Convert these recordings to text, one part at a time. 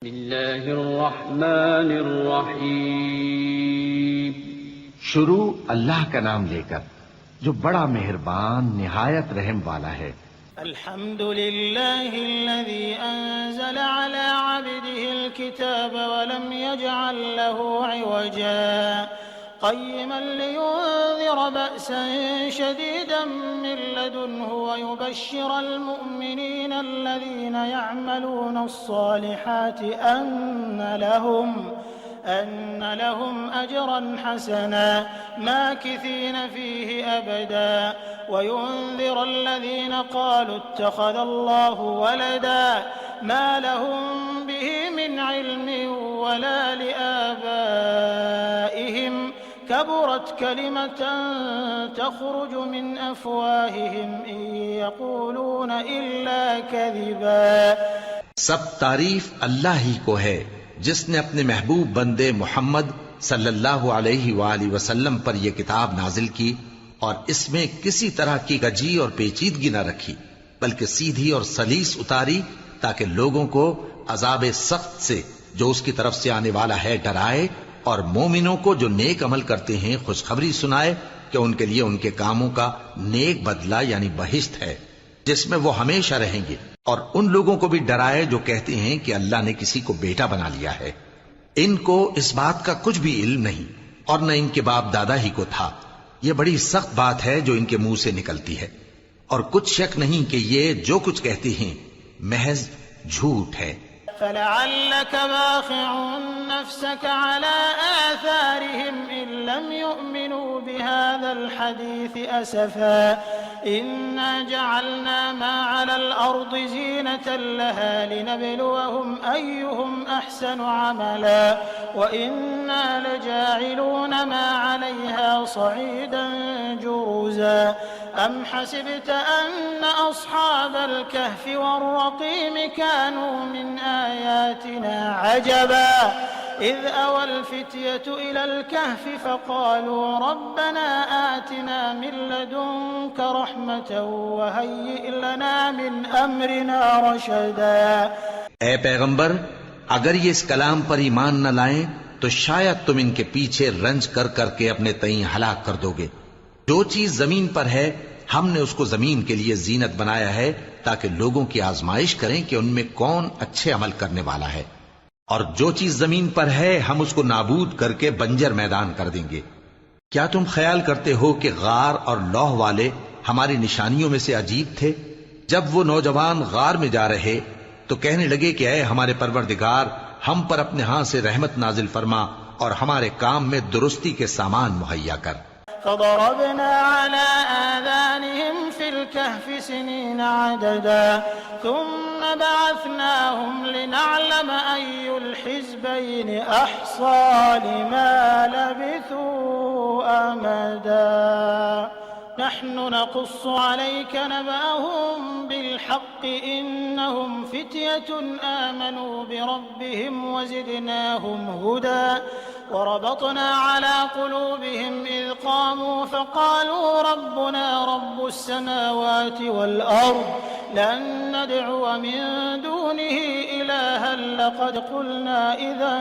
بسم اللہ الرحمن الرحیم۔ شروع اللہ کا نام لے کر جو بڑا مہربان نہایت رحم والا ہے۔ الحمد للہ الذي انزل على عبده الكتاب ولم يجعل له عوجا قيما لينذر بأسا شديدا من لدنه ويبشر المؤمنين الذين يعملون الصالحات أن لهم أجرا حسنا ماكثين فيه أبدا وينذر الذين قالوا اتخذ الله ولدا ما لهم به من علم ولا لآبائهم كبرت كلمة تخرج من أفواههم إن يقولون إلا كذبا۔ سب تعریف اللہ ہی کو ہے جس نے اپنے محبوب بندے محمد صلی اللہ علیہ وآلہ وسلم پر یہ کتاب نازل کی اور اس میں کسی طرح کی گجی اور پیچیدگی نہ رکھی بلکہ سیدھی اور سلیس اتاری تاکہ لوگوں کو عذاب سخت سے جو اس کی طرف سے آنے والا ہے ڈرائے اور مومنوں کو جو نیک عمل کرتے ہیں خوشخبری سنائے کہ ان کے لیے ان کے کاموں کا نیک بدلہ یعنی بہشت ہے جس میں وہ ہمیشہ رہیں گے، اور ان لوگوں کو بھی ڈرائے جو کہتے ہیں کہ اللہ نے کسی کو بیٹا بنا لیا ہے۔ ان کو اس بات کا کچھ بھی علم نہیں اور نہ ان کے باپ دادا ہی کو تھا۔ یہ بڑی سخت بات ہے جو ان کے منہ سے نکلتی ہے، اور کچھ شک نہیں کہ یہ جو کچھ کہتے ہیں محض جھوٹ ہے۔ فلعلك باخع نفسك على آثارهم إن لم يؤمنوا بهذا الحديث أسفا إنا جعلنا ما على الأرض زينة لها لنبلوهم أيهم أحسن عملا وإنا لجاعلون ما عليها صعيدا جرزا أم حسبت أن أصحاب الكهف والرقيم كانوا من آياتنا عجبا إذ أوى الفتية إلى الكهف فقالوا ربنا آتنا من لدنك رحمة وهيئ لنا من أمرنا رشدا۔ اے پیغمبر، اگر یہ اس کلام پر ایمان نہ لائیں تو شاید تم ان کے پیچھے رنج کر کر کے اپنے تئیں ہلاک کر دو گے۔ جو چیز زمین پر ہے ہم نے اس کو زمین کے لیے زینت بنایا ہے تاکہ لوگوں کی آزمائش کریں کہ ان میں کون اچھے عمل کرنے والا ہے، اور جو چیز زمین پر ہے ہم اس کو نابود کر کے بنجر میدان کر دیں گے۔ کیا تم خیال کرتے ہو کہ غار اور لوح والے ہماری نشانیوں میں سے عجیب تھے؟ جب وہ نوجوان غار میں جا رہے تو کہنے لگے کہ اے ہمارے پروردگار، ہم پر اپنے ہاں سے رحمت نازل فرما اور ہمارے کام میں درستی کے سامان مہیا کر۔ فضربنا على آذانهم في الكهف سنين عددا ثم بعثناهم لنعلم أي الحزبين أحصى لما لبثوا أمدا نحن نقص عليك نبأهم بالحق إنهم فتية آمنوا بربهم وزدناهم هدى وربطنا على قلوبهم إذ قاموا فقالوا ربنا رب السماوات والأرض لن ندعو من دونه إلها لقد قلنا إذا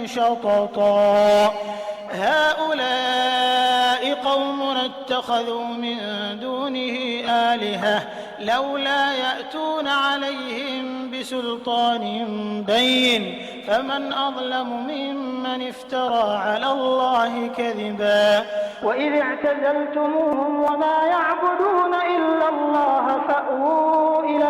شططا هؤلاء قومنا اتخذوا من دونه آلهة لولا يأتون عليهم بسلطان بين فمن أظلم ممن افترى على الله كذبا وإذ اعتزلتموهم وما يعبدون إلا الله فأووا إلى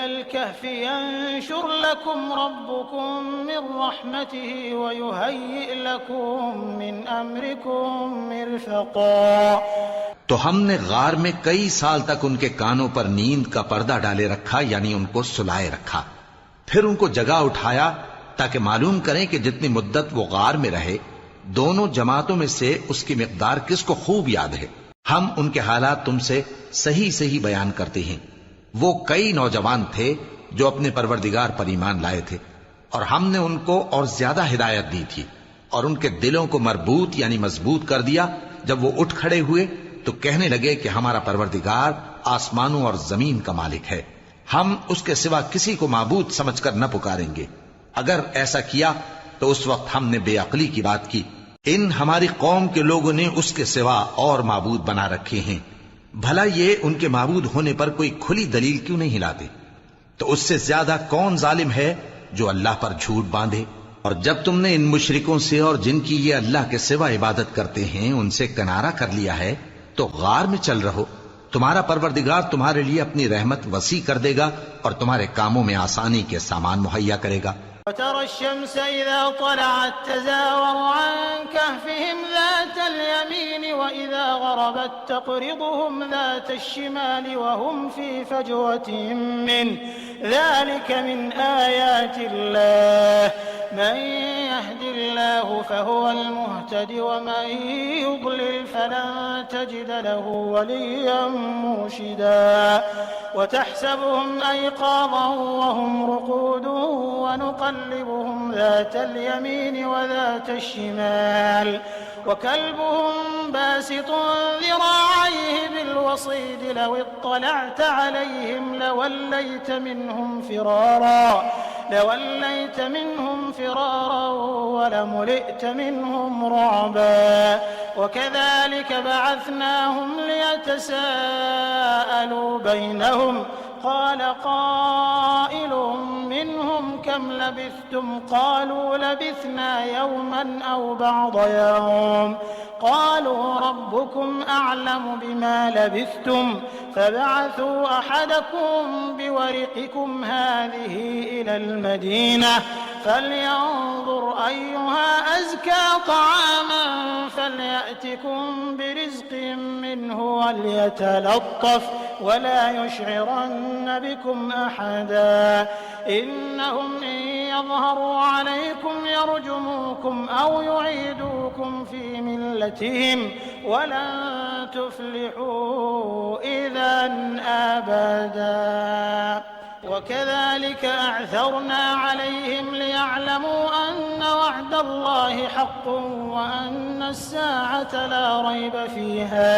الكهف ينشر لكم ربكم من رحمته ويهيئ لكم من أمركم مرفقا۔ تو ہم نے غار میں کئی سال تک ان کے کانوں پر نیند کا پردہ ڈالے رکھا یعنی ان کو سلائے رکھا، پھر ان کو جگا اٹھایا تاکہ معلوم کریں کہ جتنی مدت وہ غار میں رہے دونوں جماعتوں میں سے اس کی مقدار کس کو خوب یاد ہے۔ ہم ان کے حالات تم سے صحیح بیان کرتے ہیں۔ وہ کئی نوجوان تھے جو اپنے پروردگار پر ایمان لائے تھے، اور ہم نے ان کو اور زیادہ ہدایت دی تھی اور ان کے دلوں کو مربوط یعنی مضبوط کر دیا۔ جب وہ اٹھ کھڑے ہوئے تو کہنے لگے کہ ہمارا پروردگار آسمانوں اور زمین کا مالک ہے، ہم اس کے سوا کسی کو معبود سمجھ کر نہ پکاریں گے. اگر ایسا کیا تو اس وقت ہم نے بے عقلی کی بات کی. ان ہماری قوم کے لوگوں نے اس کے سوا اور معبود بنا رکھے ہیں. بھلا یہ ان کے معبود ہونے پر کوئی کھلی دلیل کیوں نہیں لاتے؟ تو اس سے زیادہ کون ظالم ہے جو اللہ پر جھوٹ باندھے؟ اور جب تم نے ان مشرکوں سے اور جن کی یہ اللہ کے سوا عبادت کرتے ہیں ان سے کنارہ کر لیا ہے تو غار میں چل رہو. تمہارا پروردگار تمہارے لیے اپنی رحمت وسیع کر دے گا اور تمہارے کاموں میں آسانی کے سامان مہیا کرے گا. وترى الشمس إذا طلعت تزاور عن كهفهم ذات اليمين وإذا غربت تقرضهم ذات الشمال وهم في فجوة منه ذلك من آيات الله من يهد الله فهو المهتد ومن يضلل فلن تجد له وليا مرشدا. وتحسبهم أيقاظا وهم رقود ونقلبهم ذات اليمين وذات الشمال وكلبهم باسط ذراعيه بالوصيد لو اطلعت عليهم لوليت منهم فرارا ولملئت منهم رعبا. وكذلك بعثناهم ليتساءلوا بينهم قال قائل منهم كم لبثتم قالوا لبثنا يوما أو بعض يوم قالوا ربكم أعلم بما لبثتم فابعثوا أحدكم بورقكم هذه إلى المدينة فلينظر أيها أزكى طعاما فليأتكم برزق منه وليتلطف ولا يشعرن بكم أحدا إنهم إن يظهروا عليكم يرجموكم أو يعيدوكم في ملتهم ولن تفلحوا إذا أبدا. وكذلك أعثرنا عليهم ليعلموا أن وعد الله حق وأن الساعة لا ريب فيها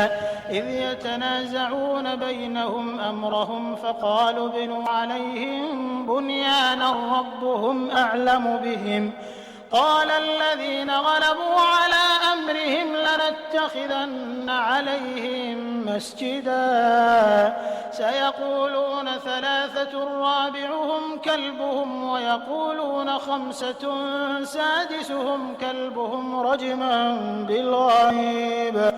إذ يتنازعون بينهم أمرهم فقالوا ابنوا عليهم بنيانا ربهم أعلم بهم قال الذين غلبوا على أمرهم لنتخذن عليهم مسجدا سيقولون 3 رابعهم كلبهم ويقولون 5 سادسهم كلبهم رجما بالغيب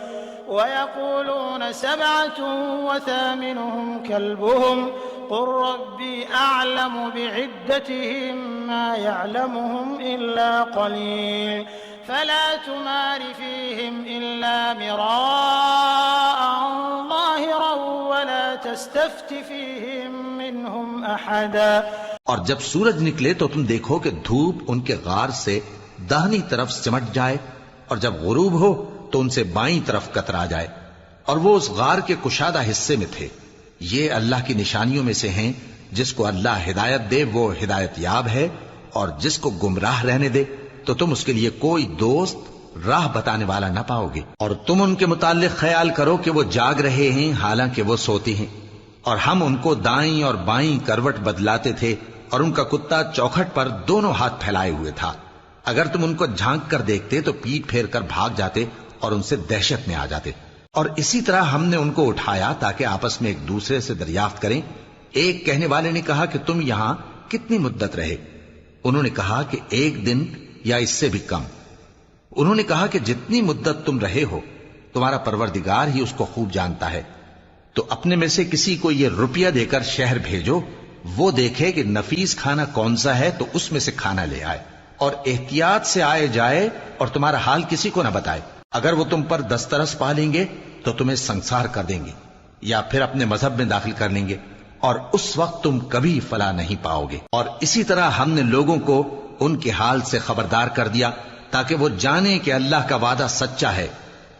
ويقولون 7 وثامنهم كلبهم قل ربي أعلم بعدتهم ما يعلمهم إلا قليل فلا تمار فيهم إلا مراء ظاهرا ولا تستفت فيهم منهم أحدا. اور جب سورج نکلے تو تم دیکھو کہ دھوپ ان کے غار سے داہنی طرف سمٹ جائے اور جب غروب ہو تو ان سے بائیں طرف کترا جائے اور وہ اس غار کے کشادہ حصے میں تھے. یہ اللہ کی نشانیوں میں سے ہیں. جس کو اللہ ہدایت دے وہ ہدایت یاب ہے اور جس کو گمراہ رہنے دے تو تم اس کے لیے کوئی دوست راہ بتانے والا نہ پاؤ گے. اور تم ان کے متعلق خیال کرو کہ وہ جاگ رہے ہیں حالانکہ وہ سوتے ہیں اور ہم ان کو دائیں اور بائیں کروٹ بدلاتے تھے اور ان کا کتا چوکھٹ پر دونوں ہاتھ پھیلائے ہوئے تھا. اگر تم ان کو جھانک کر دیکھتے تو پیٹ پھیر کر بھاگ جاتے اور ان سے دہشت میں آ جاتے. اور اسی طرح ہم نے ان کو اٹھایا تاکہ آپس میں ایک دوسرے سے دریافت کریں. ایک کہنے والے نے کہا کہ تم یہاں کتنی مدت رہے؟ انہوں نے کہا کہ 1 دن یا اس سے بھی کم. انہوں نے کہا کہ جتنی مدت تم رہے ہو تمہارا پروردگار ہی اس کو خوب جانتا ہے. تو اپنے میں سے کسی کو یہ روپیہ دے کر شہر بھیجو، وہ دیکھے کہ نفیس کھانا کون سا ہے تو اس میں سے کھانا لے آئے اور احتیاط سے آئے جائے اور تمہارا حال کسی کو نہ بتائے. اگر وہ تم پر دسترس پا لیں گے تو تمہیں سنسار کر دیں گے یا پھر اپنے مذہب میں داخل کر لیں گے اور اس وقت تم کبھی فلاح نہیں پاؤ گے. اور اسی طرح ہم نے لوگوں کو ان کے حال سے خبردار کر دیا تاکہ وہ جانیں کہ اللہ کا وعدہ سچا ہے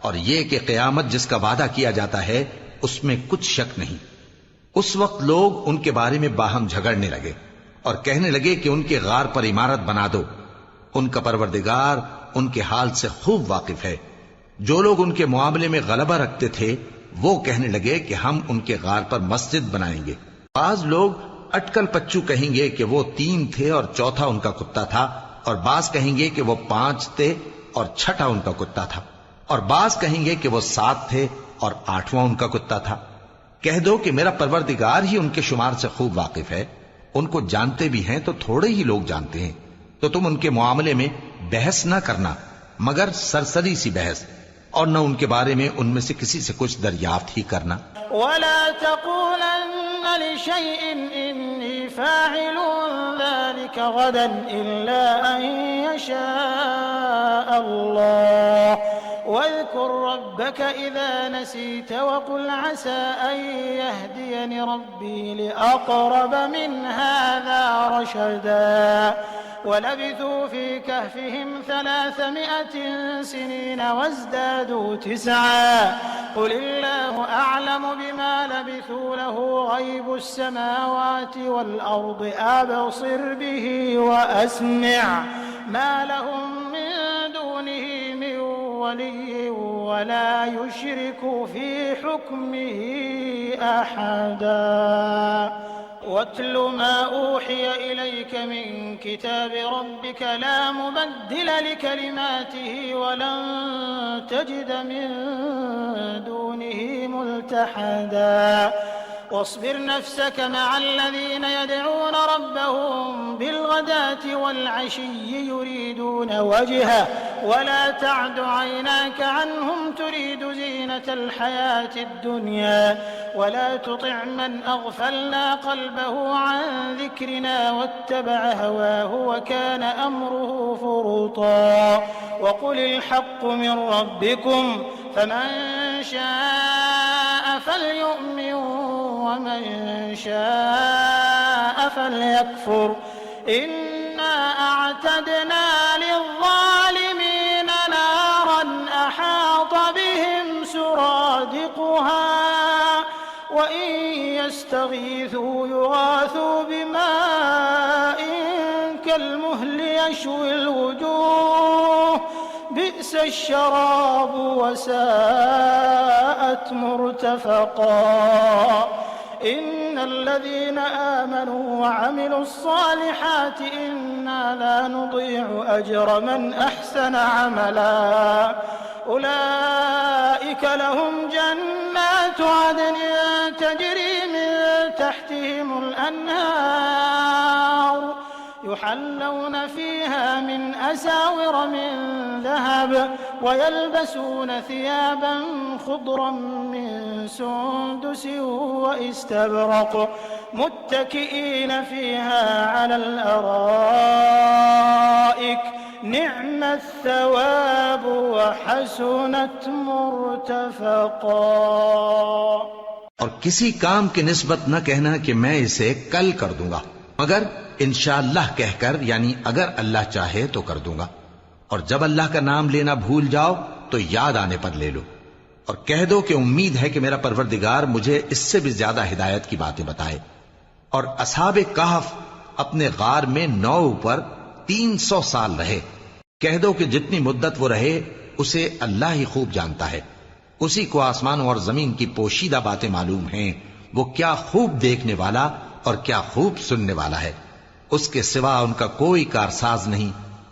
اور یہ کہ قیامت جس کا وعدہ کیا جاتا ہے اس میں کچھ شک نہیں. اس وقت لوگ ان کے بارے میں باہم جھگڑنے لگے اور کہنے لگے کہ ان کے غار پر عمارت بنا دو. ان کا پروردگار ان کے حال سے خوب واقف ہے. جو لوگ ان کے معاملے میں غلبہ رکھتے تھے وہ کہنے لگے کہ ہم ان کے غار پر مسجد بنائیں گے. بعض لوگ اٹکل پچو کہیں گے کہ وہ 3 تھے اور چوتھا ان کا کتا تھا، اور بعض کہیں گے کہ وہ 5 تھے اور چھٹا ان کا کتا تھا، اور بعض کہیں گے کہ وہ 7 تھے اور 8واں ان کا کتا تھا۔ کہہ دو کہ میرا پروردگار ہی ان کے شمار سے خوب واقف ہے، ان کو جانتے بھی ہیں تو تھوڑے ہی لوگ جانتے ہیں، تو تم ان کے معاملے میں بحث نہ کرنا مگر سرسری سی بحث، اور نہ ان کے بارے میں ان میں سے کسی سے کچھ دریافت ہی کرنا۔ ولا تقولن لشيء إني فاعل ذلك غدا إلا أن يشاء الله واذكر ربك إذا نسيت وقل عسى أن يهديني ربي لأقرب من هذا رشدا ولبثوا في كهفهم 300 سنين وازدادوا 9 قل الله أعلم بما لبثوا له غيب السماوات والأرض أبصر به وأسمع ما لهم من دونه من ولي ولا يشرك في حكمه أحدا واتل ما أوحي إليك من كتاب ربك لا مبدل لكلماته ولن تجد من دونه ملتحدا واصبر نفسك مع الذين يدعون ربهم بالغداة والعشي يريدون وجهه ولا تعد عيناك عنهم تريد زينة الحياة الدنيا ولا تطع من أغفلنا قلبه عن ذكرنا واتبع هواه وكان أمره فرطا وقل الحق من ربكم فمن شاء فليؤمن ومن شاء فليكفر إنا أعتدنا للظالمين نارا أحاط بهم سرادقها وإن يستغيثوا يغاثوا بماء كالمهل يشوي الوجوه بئس الشراب وساءت مرتفقا إن الذين آمنوا وعملوا الصالحات إنا لا نضيع أجر من أحسن عملا أولئك لهم جنات عدن تجري من تحتهم الأنهار يحلون فيها من أساور من ذهب ويلبسون ثيابا خضرا من سندس واستبرق متكئين فيها على الأرائك نعم الثواب وحسنت مرتفقا۔ اور کسی کام کی نسبت نہ کہنا کہ میں اسے کل کر دوں گا، مگر انشاءاللہ کہہ کر، یعنی اگر اللہ چاہے تو کر دوں گا، اور جب اللہ کا نام لینا بھول جاؤ تو یاد آنے پر لے لو، اور کہہ دو کہ امید ہے کہ میرا پروردگار مجھے اس سے بھی زیادہ ہدایت کی باتیں بتائے۔ اور اصحاب کہف اپنے غار میں 9 پر 300 سال رہے۔ کہہ دو کہ جتنی مدت وہ رہے اسے اللہ ہی خوب جانتا ہے، اسی کو آسمانوں اور زمین کی پوشیدہ باتیں معلوم ہیں، وہ کیا خوب دیکھنے والا اور کیا خوب سننے والا ہے۔ اس کے سوا ان کا کوئی کارساز نہیں،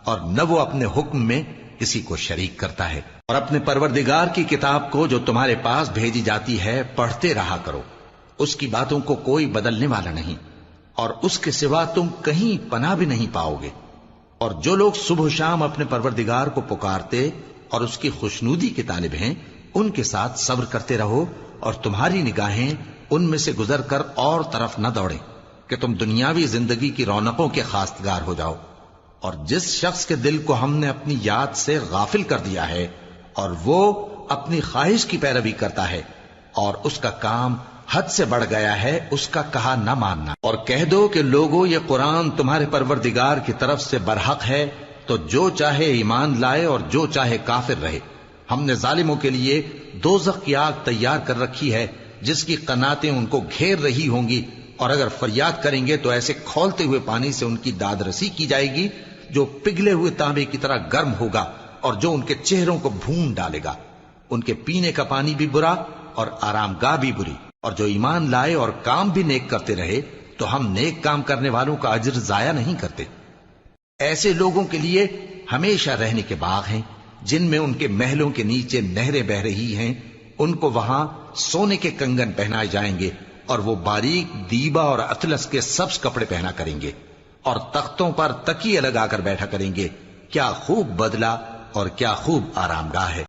اور نہ وہ اپنے حکم میں کسی کو شریک کرتا ہے۔ اور اپنے پروردگار کی کتاب کو جو تمہارے پاس بھیجی جاتی ہے پڑھتے رہا کرو، اس کی باتوں کو کوئی بدلنے والا نہیں، اور اس کے سوا تم کہیں پناہ بھی نہیں پاؤ گے۔ اور جو لوگ صبح و شام اپنے پروردگار کو پکارتے اور اس کی خوشنودی کے طالب ہیں، ان کے ساتھ صبر کرتے رہو، اور تمہاری نگاہیں ان میں سے گزر کر اور طرف نہ دوڑیں کہ تم دنیاوی زندگی کی رونقوں کے خواستگار ہو جاؤ۔ اور جس شخص کے دل کو ہم نے اپنی یاد سے غافل کر دیا ہے اور وہ اپنی خواہش کی پیروی کرتا ہے اور اس کا کام حد سے بڑھ گیا ہے، اس کا کہا نہ ماننا۔ اور کہہ دو کہ لوگو یہ قرآن تمہارے پروردگار کی طرف سے برحق ہے، تو جو چاہے ایمان لائے اور جو چاہے کافر رہے۔ ہم نے ظالموں کے لیے دوزخ کی آگ تیار کر رکھی ہے جس کی قناتیں ان کو گھیر رہی ہوں گی، اور اگر فریاد کریں گے تو ایسے کھولتے ہوئے پانی سے ان کی داد رسی کی جائے گی جو پگھلے ہوئے تانبے کی طرح گرم ہوگا اور جو ان کے چہروں کو بھون ڈالے گا۔ ان کے پینے کا پانی بھی برا اور آرام گاہ بھی بری۔ اور جو ایمان لائے اور کام بھی نیک کرتے رہے تو ہم نیک کام کرنے والوں کا اجر ضائع نہیں کرتے۔ ایسے لوگوں کے لیے ہمیشہ رہنے کے باغ ہیں جن میں ان کے محلوں کے نیچے نہریں بہ رہی ہیں، ان کو وہاں سونے کے کنگن پہنائے جائیں گے اور وہ باریک دیبا اور اطلس کے سبز کپڑے پہنا کریں گے اور تختوں پر تکیے لگا کر بیٹھا کریں گے۔ کیا خوب بدلہ اور کیا خوب آرام گاہ ہے۔